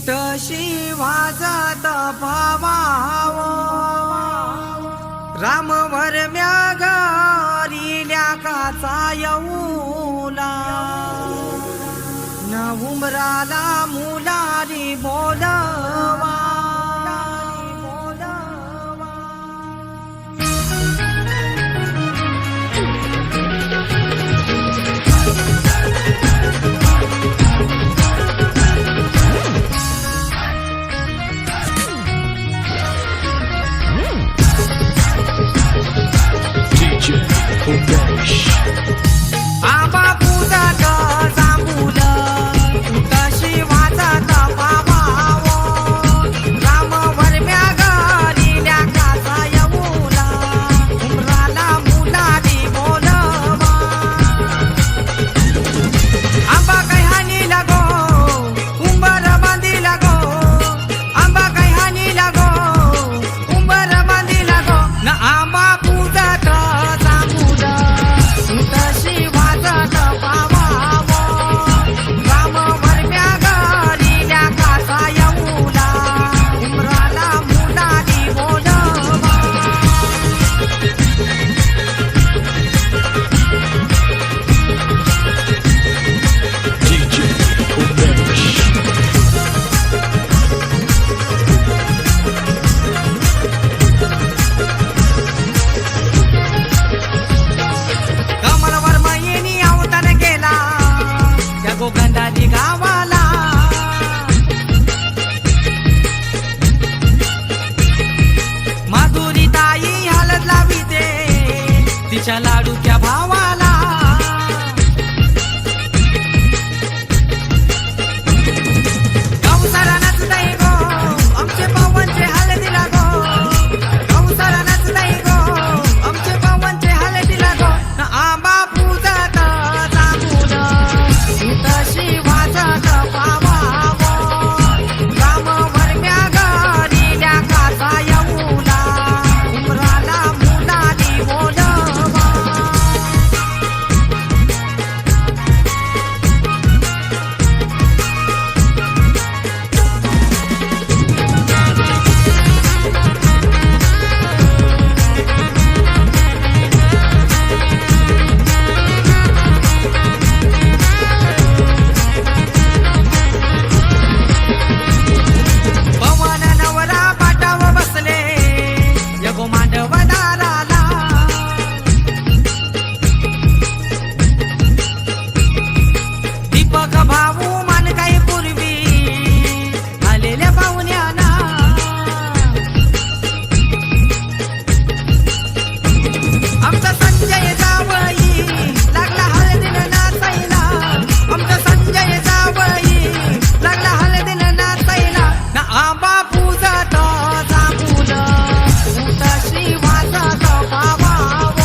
उठशी वाजत भावाव राम वरम्या घरील्या काचा येऊला न उमराला मुलारी बोलवा आबा पूजात जांभूल उठशी वाजत भावाव राम वरम्या घरील्या काचा येऊला उमराला मुलारी बोलवा आंबा काही हानी लागो उंबर बांधी लागो आंबा काही हानी लागो उंबर बांधी लागो न आंबा पूजात उठशी वाजत भावाव राम वरम्या घरील्या काचा येऊला उमराला मुलारी बोलवा कमलवर मयेनी अवतार केला त्या गोगंधाजी गावाला माधुरी ताई हलत लाविते तिच्या लाडूच्या भावाला गौसाला नचताई गो आमचे पवनचे हलतीला गो गौसाला नचताई गो आमचे पवनचे हलतीला गो न आंबा पूजत जांभूल उठशी वाजत भावाव राम वरम्या घरील्या काचा येऊला उमराला मुलारी बोलवा पवन नवरा पाटाव बसले यगो मांडव दाराला दीपक भाऊ मान काही पूर्वी आलेल्या पाहुण्याना आमचा संजय जावई लागला हळदीनं नाचायला आमचा संजय जावई लागला हळदीनं नाचायला न आंबा पूजत जांभूल उठशी वाजत भावाव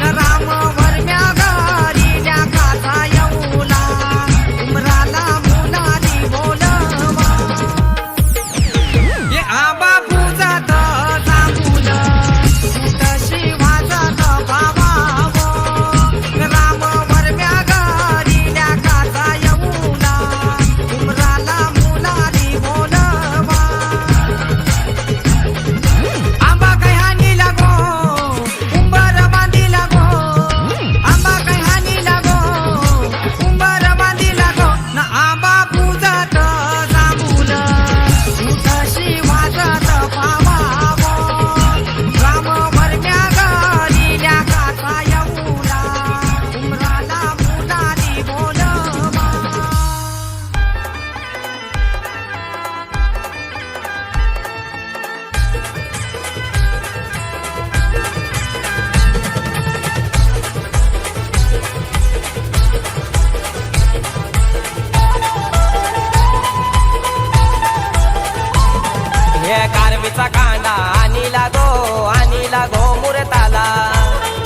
न राम वरम्या घरील्या काचा येऊला उमराला मुलारी बोलवा ये आंबा पूजत जांभूल उठशी वाजत भावाव न राम वरम्या घरील्या काचा येऊला उमराला मुलारी बोलवा आंबा काही हानी लागो उंबर बांधी लागो आंबा काही हानी लागो उंबर बांधी लागो न आंबा पूजत जांभूल उठशी वाजत भावाव राम वरम्या घरील्या काचा येऊला उमराला मुलारी बोलवा हे कारवीचा कांदा आणि लागो मुरताला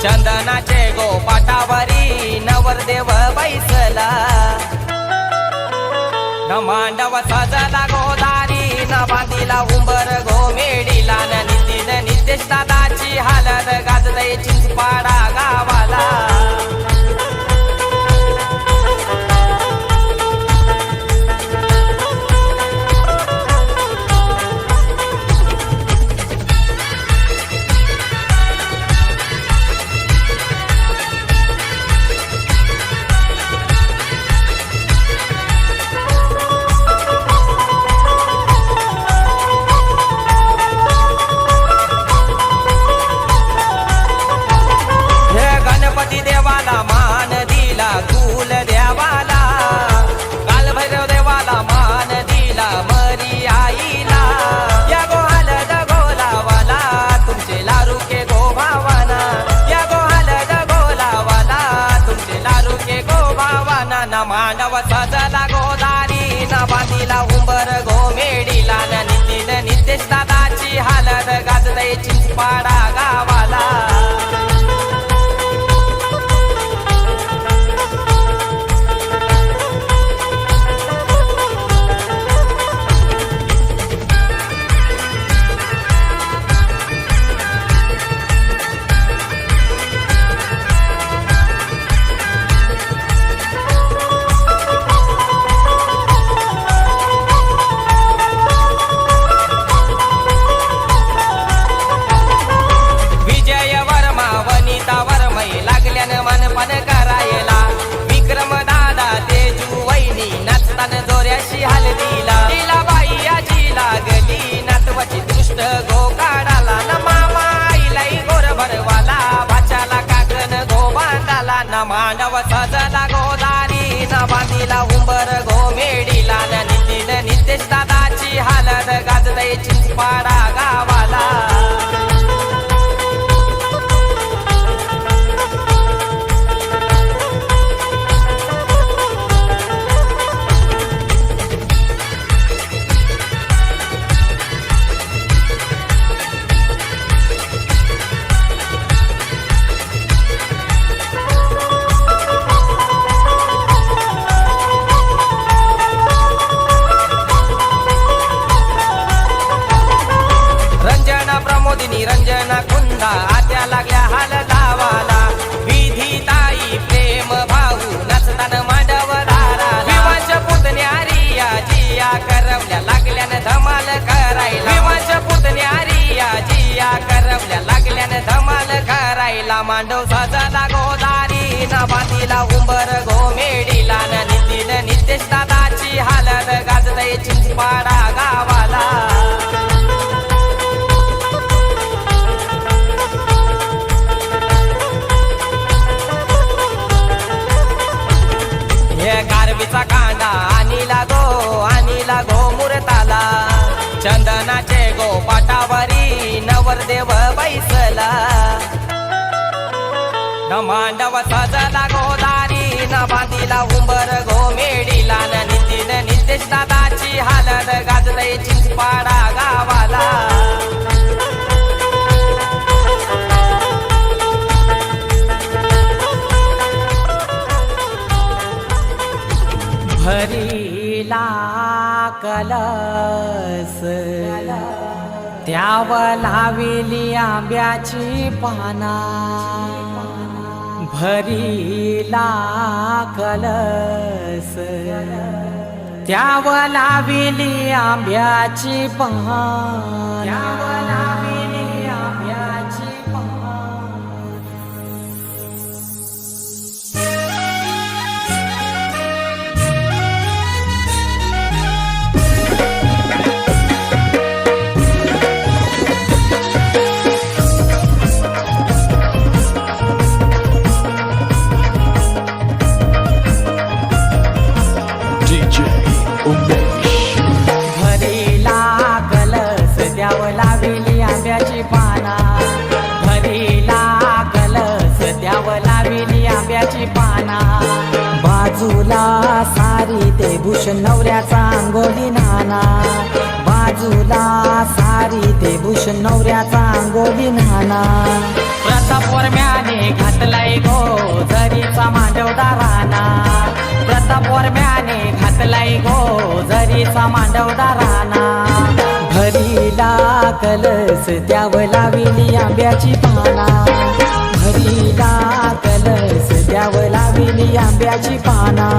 चंदनाचे गो पाटावरी नवरदेव बैसला न मांडव सजला गोदारी न बांधीला उंबर गो मेडीला न नितेश दादाची हालत गाजलय चिंचपाडा गावाला मांडव सजला गोदारी न बांधिला उंबर घोमेडीला नितीन नितेश दादाची हालत गाजतय चिंचपाडा गावाला मनपण करायला विक्रम दादा तेजू वहिनी नाचतान जोऱ्याशी हलदीला तिला बाई आजी लागली नातवाची दृष्ट गोकाडाला न मामा आईलाई गोर भरवाला भाच्याला काकन गो बांधाला न मांडव सजला गोदारी न बांधिला उंबर घोमेडीला न नितीन नितेश दादाची हालत गाजतय चिंचपाडा गावाला रंजना कुंदा आत्या लागल्या हाल लावाला विधी ताई प्रेम भाऊ नचतान मांडव दारा विवांश पुतण्या रिया जिया करवल्या लागल्यान धमाल करायला विवांश पुतण्या रिया जिया करवल्या लागल्यान धमाल करायला मांडव सजला गोदारी न बांधिला उंबर घोमेडीला नितीन नितेश दादाची हालत गाजतय चिंचपाडा गावाला कारवीचा कांदा आणीला गो मुरताला चंदनाचे गो पाटावरी नवरदेव बैसला न मांडव सजला गोदारी न बांधिला उंबर घोमेडीला नितीन नितेश दादाची हालत गाजतय चिंचपाडा गावाला भरीला कलस त्याव लाविली आंब्याची पाना भरीला कलस त्याव लाविली आंब्याची पाना भरीला कलस द्याव लाविली आंब्याची पाना भरीला कलस द्याव लाविली आंब्याची पाना बाजूला सारी ते भूषण नवऱ्याचा अंगोली नाना बाजूला सारी ते भूषण नवऱ्याचा अंगोली नाना प्रतापवर्म्याने घातलाय गो झरीचा मांडवदा राणा प्रतापवर्म्याने घातलाय गो झरीचा मांडवदा राणा भरीला कलस द्याव लाविली आंब्याची पाना भरीला कलस द्याव लाविली आंब्याची पाना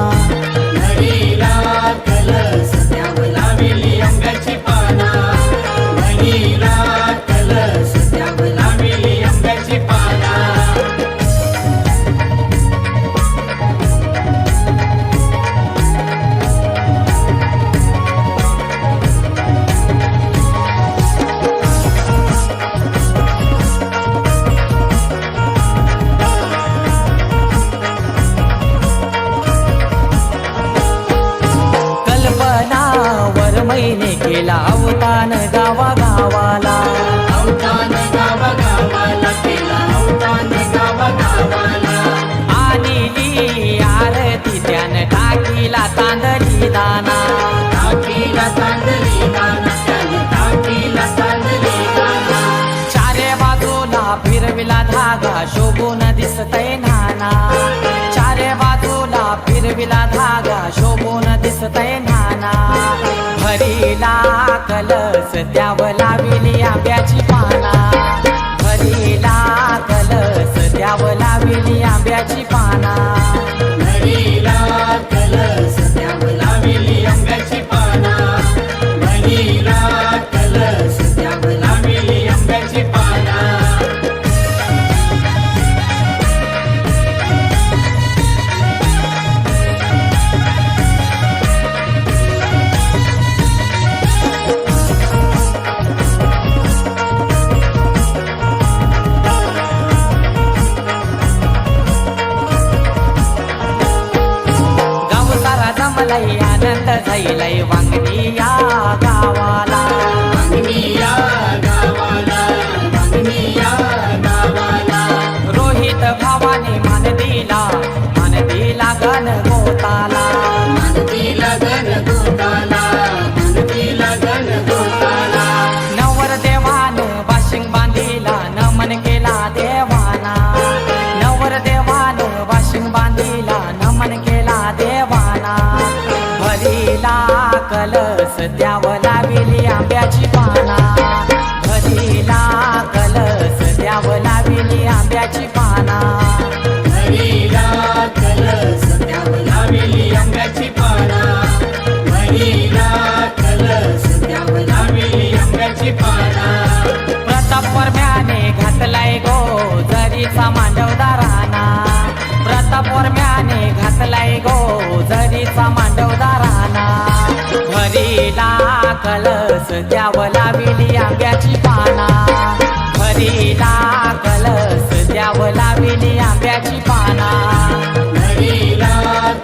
भरीला कलस द्याव लाविली आंब्याची पाना भरीला कलस द्याव लाविली आंब्याची पाना महिने केला अवतान गावागावाला अवतान गावागावाला केला अवतान गावागावाला आणली आरती त्यान टाक तांदळी दाना टाकीला तांदळी दाना त्याने टाकीला तांदळी दाना चारे बाजूला फिरविला धागा शोभून दिसतय नाना चारे बाजूला फिरविला धागा शोभून दिसतय नाना भरीला कलस त्यावर लाविली आंब्याची पाना भरीला कलस त्यावर लाविली आंब्याची पाना घरीला कलस त्यावर लाविली आंब्याची पाना घरीला कलस त्यावर लाविली आंब्याची पाना गाव सारा जमलय आनंद झाईलय वांगणी या गावाला वांगणीया गावाला वांगणीया गावाला रोहित भावाने मान दिला गण गोताला मनतीला गण गोताला मनतीला गण गोताला नवर देवान वाशिंग बांधिला नमन केला देवाना नवर देवान वाशिंग बांधिला नमन केला देवाना भरीला कलस त्यावर लाविली आंब्याची पाना भरीला कलस त्यावर लाविली आंब्याची पाना घरीला कलस त्यावर लाविली आंब्याची पाना घरीला कलस त्यावर लाविली आंब्याची पाना प्रताप परम्याने घातलाय गो जरीचा मांडवदाराना प्रताप परम्याने घातलाय गो जरीचा मांडवदाराना भरीला कलस त्यावर लाविली आंब्याची पाना भरीला कलस त्यावर लाविली आंब्याची पाना घरीला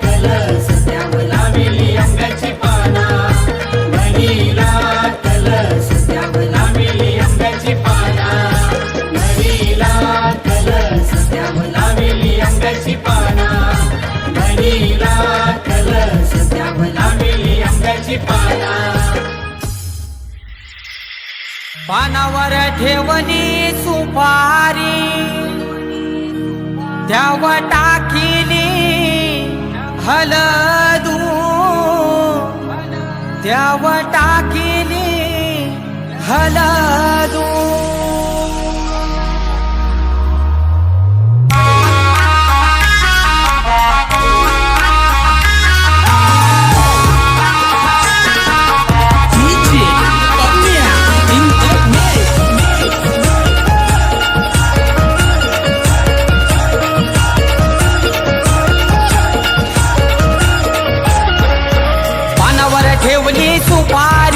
कलस त्यावर लाविली आंब्याची पाना घरीला कलस त्यावर लाविली आंब्याची पाना घरीला कलस त्यावर लाविली आंब्याची पाना घरीला कलस त्यावर लाविली आंब्याची पाना पानावर ठेवली सुपारी त्यावर टाकिली हलदू त्यावर टाकिली हलदू पानावर ठेवली सुपारी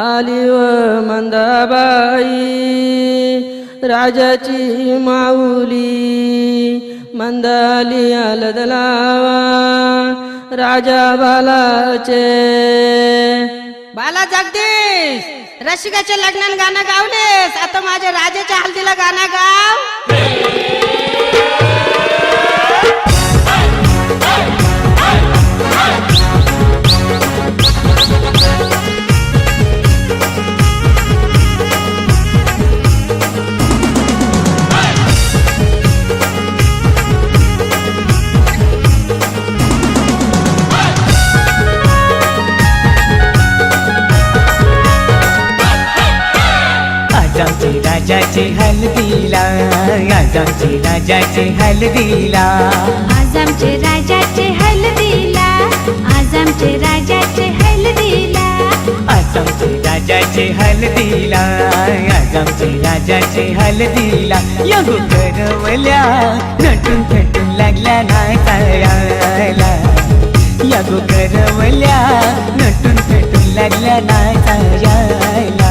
आली व मंदाबाई राजाची माऊली मंदाली आलद लावा राजा बालाचे. बाला जगदीश रसिकाच्या लग्नात गाणं गावलेस, आता माझ्या राजाच्या हल्दीला गाणं गाव. आज आमचे राजाचे हल्दीला, आज आमचे राजाचे हल्दीला, आज आमचे राजाचे हल्दीला, आज आमचे राजाचे हल्दीला, आज आमचे राजाचे हल्दीला, आज आमचे राजाचे हल्दीला. या करवल्या नटून थटून लागल्या नाचायला, या करवल्या नटून थटून लागल्या नाचायला.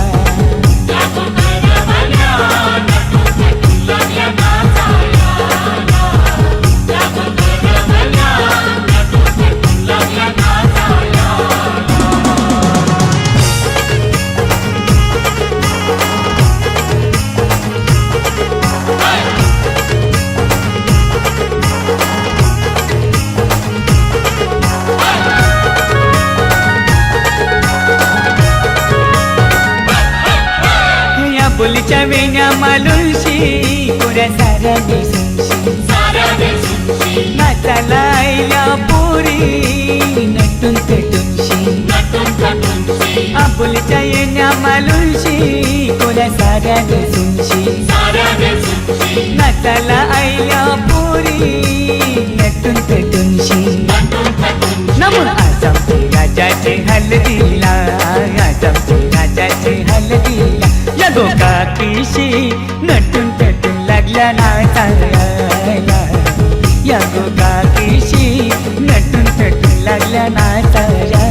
बोलीच्या वेण्या मालुशी पुऱ्या साऱ्या दिसूनशी नाचाला आईल्या पोरी नटून थटूनशी. आपुलीच्या येण्या मालुशी पुऱ्या साऱ्या दिसूनशी नाचाला आईल्या पोरी नटून थटूनशी. नमून आज आमचे राजाचे हल्दीला, आज आमचे राजाचे हल्दीला. या गोकाकीशी नटून थटून लागल्या नाचायला, या गोकाकीशी नटून थटून लागल्या नाचायला.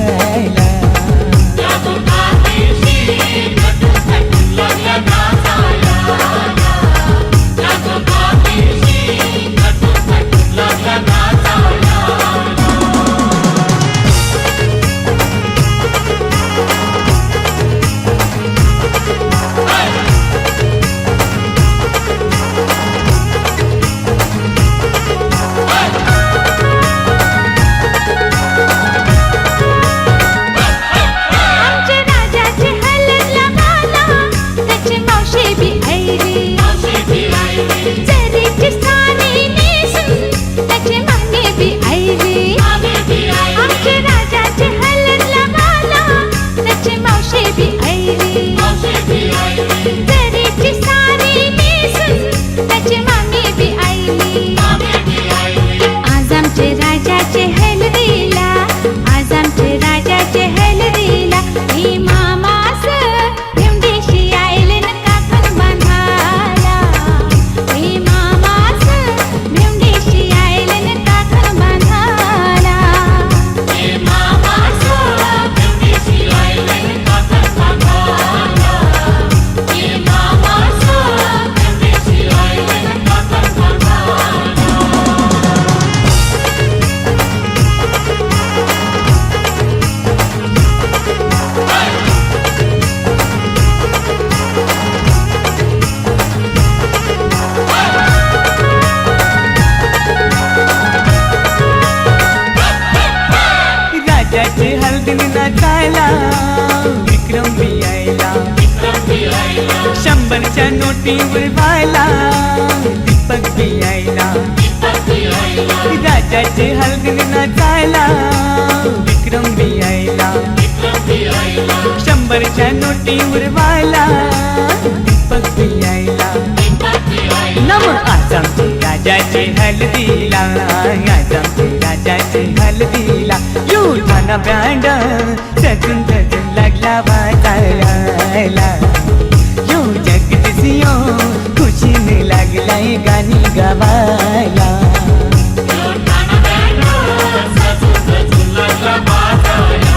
नाचायला विक्रम बी यायला, 100च्या नोटीवर व्हायला दीपक बी यायला. राजाचे हलगीने नाचायला विक्रम बी यायला, 100च्या नोटीवर व्हायला दीपक बी यायला. नम आज आमचे राजाचे हल्दीला, आज आमचे राजाचे हल्दीला. युठाना बँड सजून सजून लागला वाजायला. यो जगदीशियो खुशीने लागलाय गाणी गावायला. सजून सजून लागला वाजायला.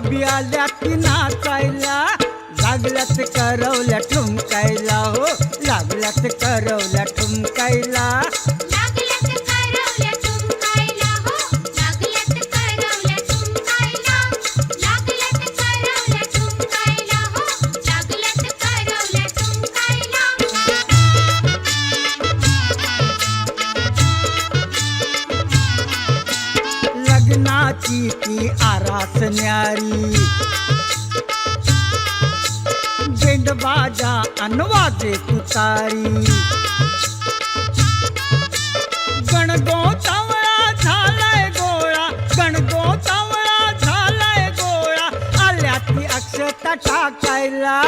बी आल्या की नाचायला, लागल्यात करवल्या ठुमकायला हो, लागल्यात करवल्या ठुमकायला. लागल्यात करवल्या ठुमकायला हो, लागल्यात करवल्या ठुमकायला, लागल्यात करवल्या ठुमकायला हो, लागल्यात करवल्या ठुमकायला. लग्नाची ती आरास न्यारी, बेंड बाजा अन वाजे तुतारी. गणगोतावळा झालाय गोळा, गणगोतावळा झालाय गोळा, आल्या ती अक्षता टाकायला.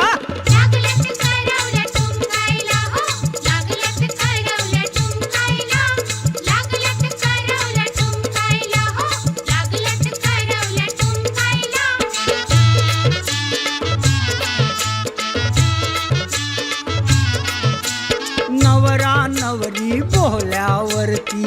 लागल्यात करवल्या ठुमकायला हो, लागल्यात करवल्या ठुमकायला, लागल्यात करवल्या ठुमकायला हो, लागल्यात करवल्या ठुमकायला. नवरा नवरी बोहल्यावरती,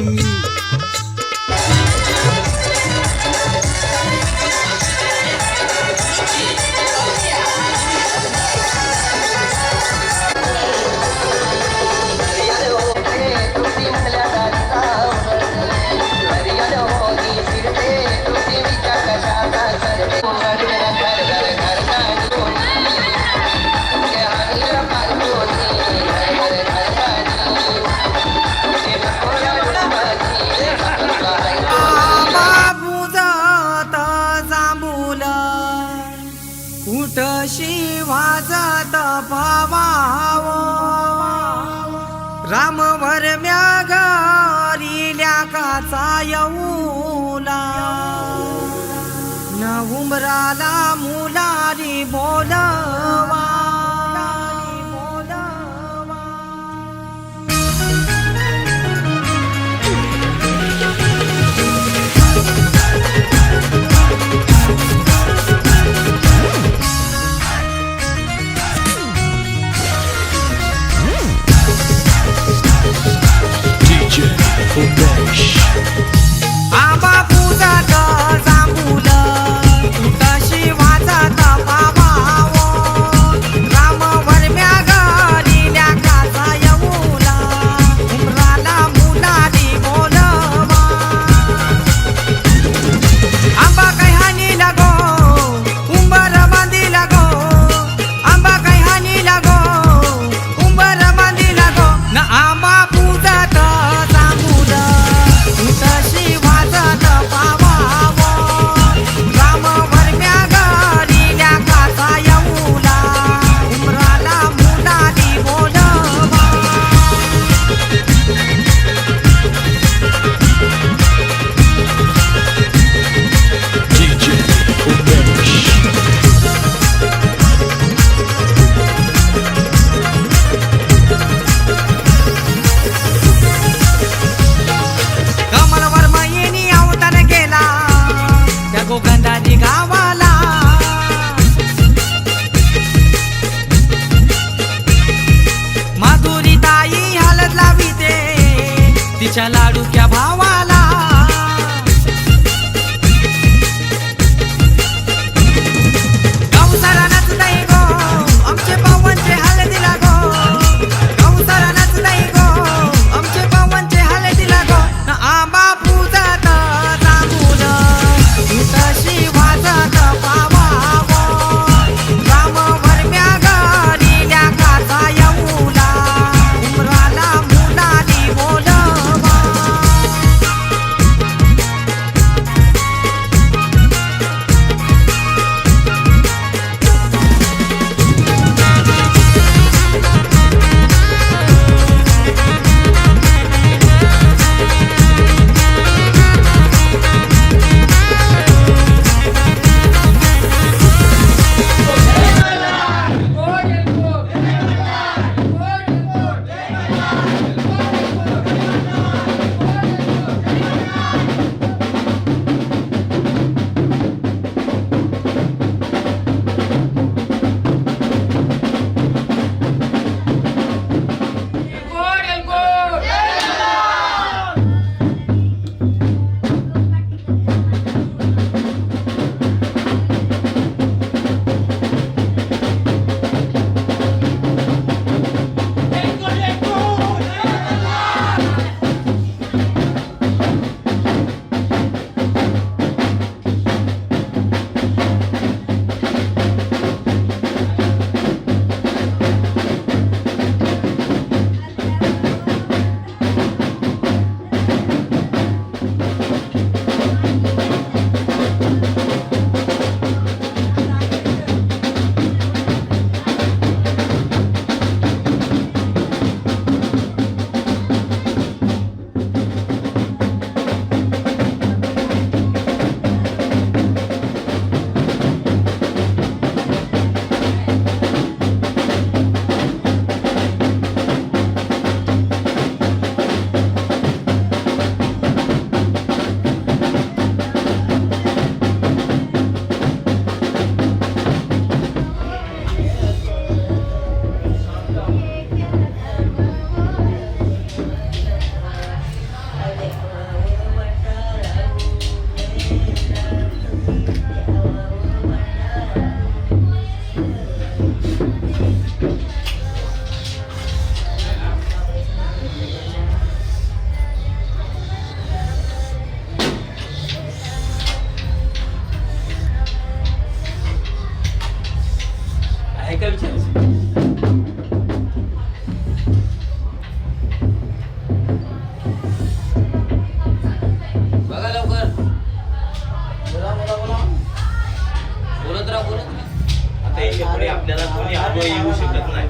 बाबूजात जांभूल उठशी वाजत भावाव, रामवर म्यागरिल्या काचा येऊला, न उमराला मुलारी बोलवा. आंबा पूजात जांभूल उठशी वाजत भावाव, आपल्याला कोणी आडवं येऊ शकत नाही.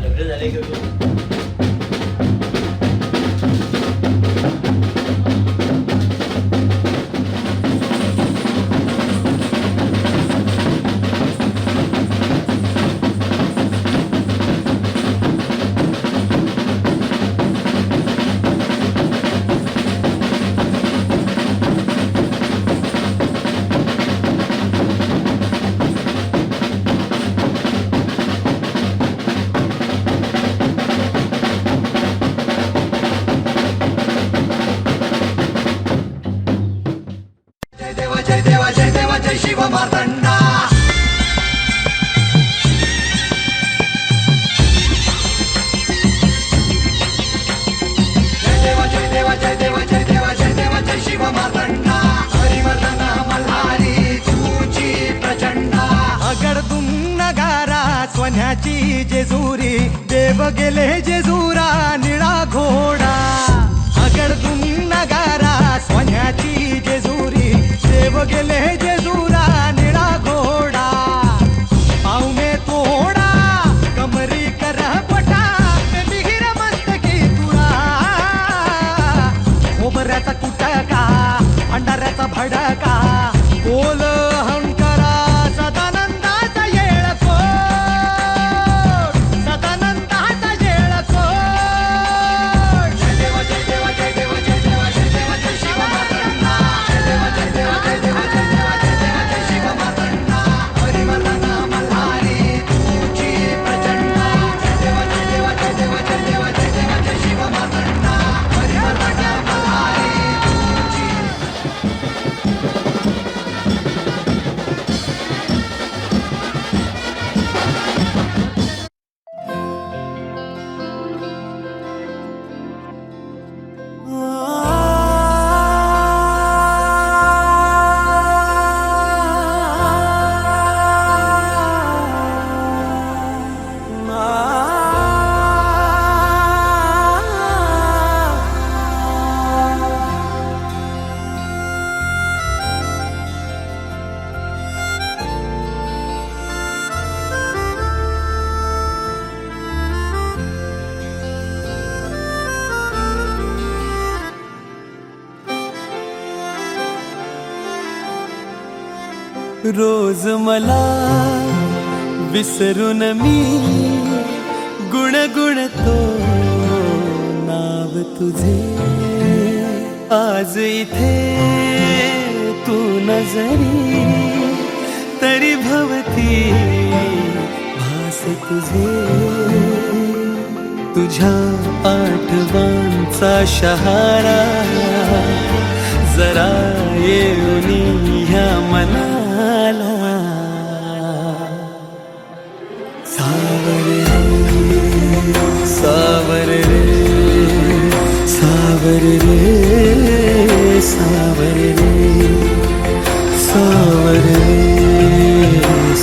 लग्न झाले की सोन्याची जेजुरी देव गेले जेजुरा निळा घोडा अगडून नगारा सोन्याची जेजुरी देव गेले जेजुरा निळा घोडा पावने तोडा कमरी कर पटा बिहिर मस्तकी तुळा खोबऱ्याचा कुटका भंडाऱ्याचा भडका बोल अहंकारा सदानंदाचा येळको रोज मला विसरून मी गुणगुणतो नाव तुझे आज इथे तू नजरी तरी भवती भास तुझे तुझ्या आठवांचा शहारा जरा येऊनी ह्या मनाला सावर रे सावर रे सावर रे सावर रे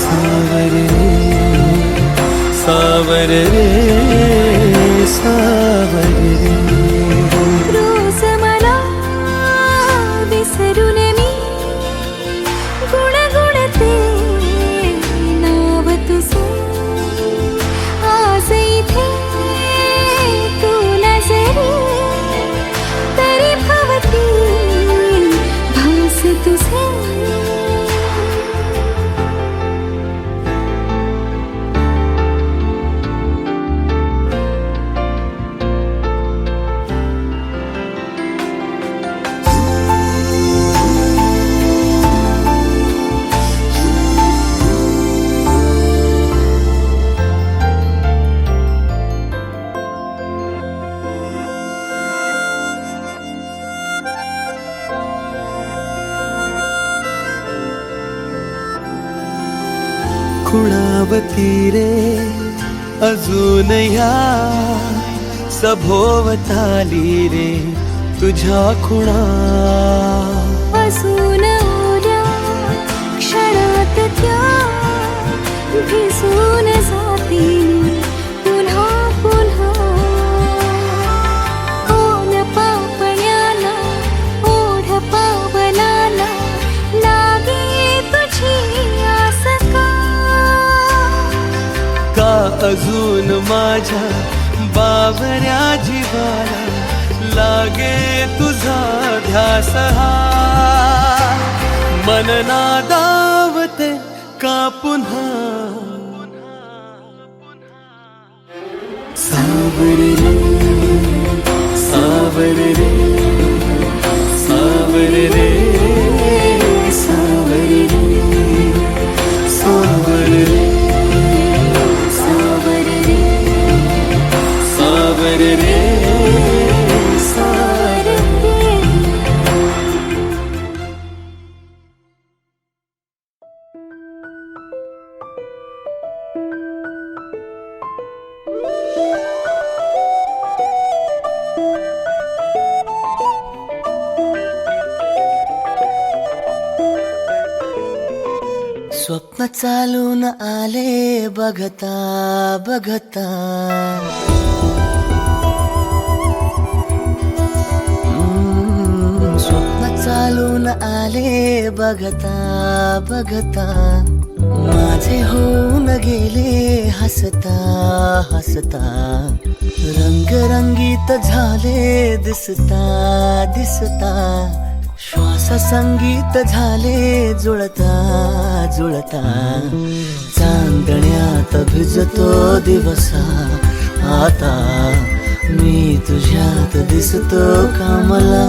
सावर रे सावर रे सावर रे रोज मला विसरून मी गुण खुणावती रे अजून ह्या सभोवताली रे तुझ्या खुणा असून उद्या क्षणात त्या भिसून जातील पुन्हा पुन्हा ओढ पापण्याला ओढ पावलाला लागे तुझी आस का अजून माझ्या बावऱ्या जीवाला लागे तुझा ध्यास हा मन नादावते का पुन्हा सावरे रे सावरे रे सावरे रे सावरे रे सावरे रे सावर रे सावरे रे सावर रे स्वप्न चालून आले बघता बघता स्वप्न चालून आले बघता बघता माझे होऊन गेले हसता हसता रंगरंगीत झाले दिसता दिसता श्वास संगीत झाले जुळता जुळता चांदण्यात भिजतो दिवसा आता मी तुझ्यात दिसतो कामला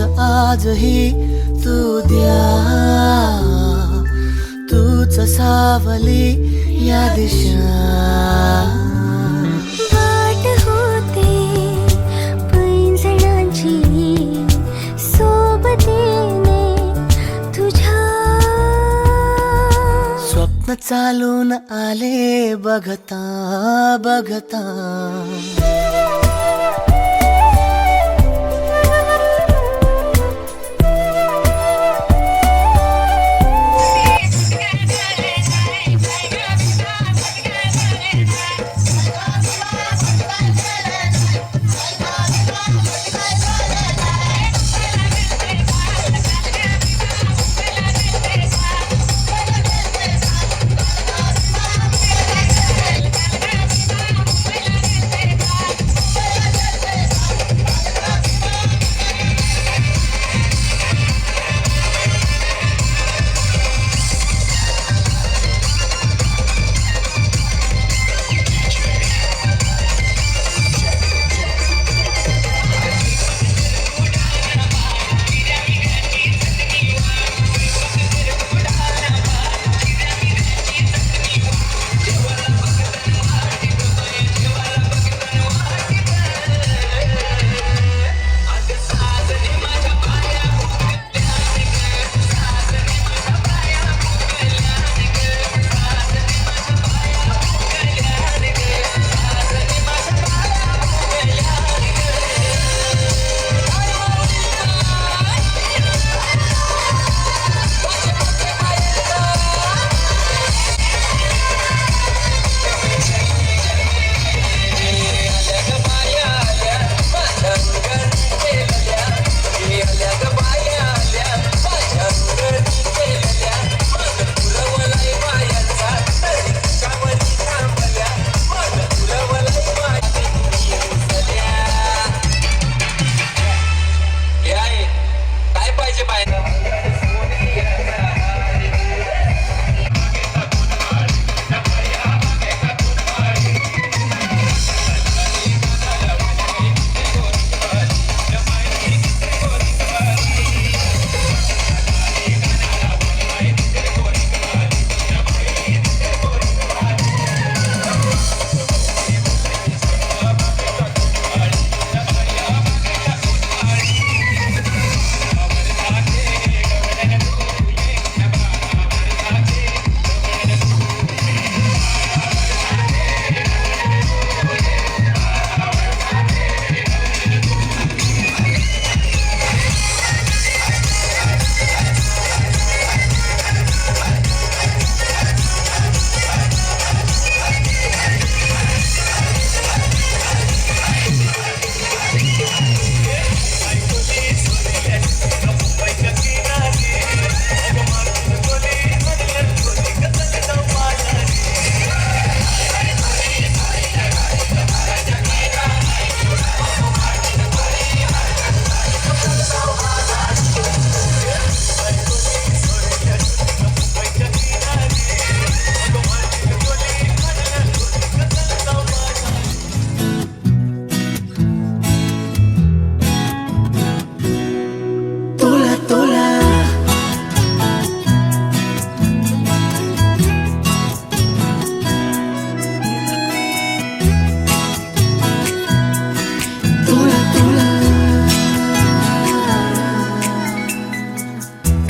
आजही तू द्या, तूच सावली या दिशा. वाट होते पैंजणांची सोबतीने तुझ्या. स्वप्न चालून आले बघता बघता.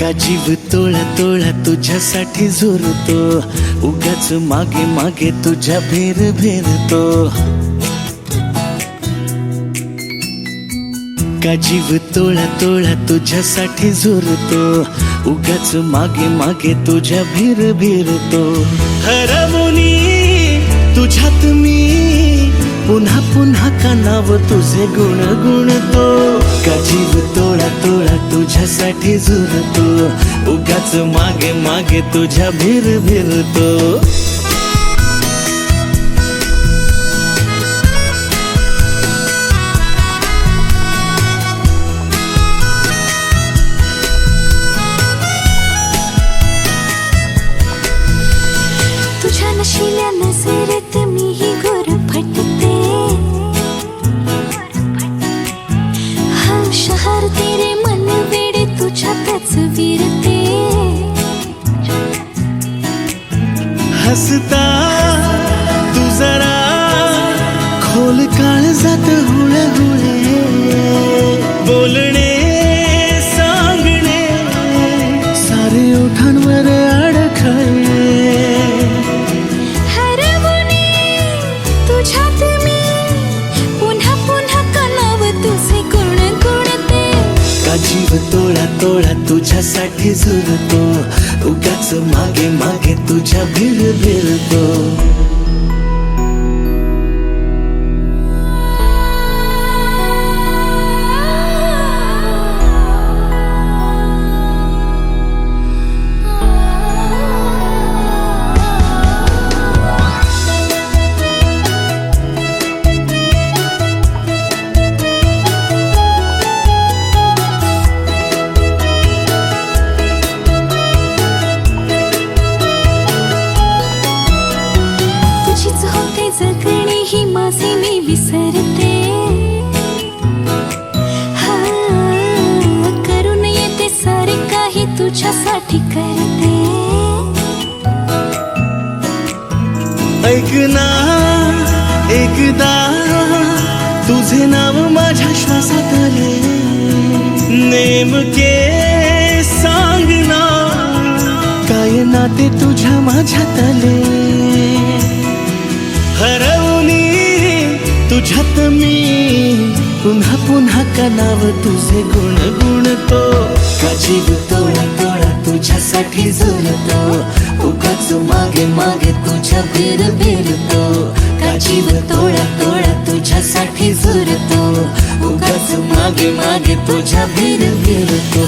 का जीव तोळा तोळा तुझ्यासाठी झुरतो, उगाच मागे मागे तुझ्या भेर भेरतो. का जीव तोळा तोळा तुझ्यासाठी झुरतो, उगाच मागे मागे तुझ्या भेर भेरतो. हरवली तुझ्यात मी पुन्हा पुन्हा कानाव तुझे गुण गुणतो. का जीव तोळा तोळा तुझ्यासाठी झुरतो, उगाच मागे मागे तुझ्या भेर भेरतो. तुझ्या नशिल्या नजरेत मीही गुरफटते. हम शहर तेरे मन तुझ्यासाठी झुरतो उगाच मागे मागे तुझ्या भिरतो तुझीच होते जगणे ही माझे मी विसरते हा, करून येते सारे काही तुझ्यासाठी करते ऐक ना एकदा तुझे नाव माझ्या श्वासात आले नेमके सांग ना काय नाते तुझ्या माझ्यात आले हरवणी तुझ्यात मी पुन्हा पुन्हा का नाव तुझे गुण गुणतो का जीव तोडा तोडा तुझ्यासाठी झुरतो उगाच मागे मागे तुझ्या भिरतो का जीव तोडा तोडा तुझ्यासाठी झुरतो उगाच मागे मागे तुझ्या भिरतो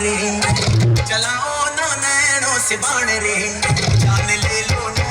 रे, चलाओ ना नैनों से बाण रे, जान ले लो ना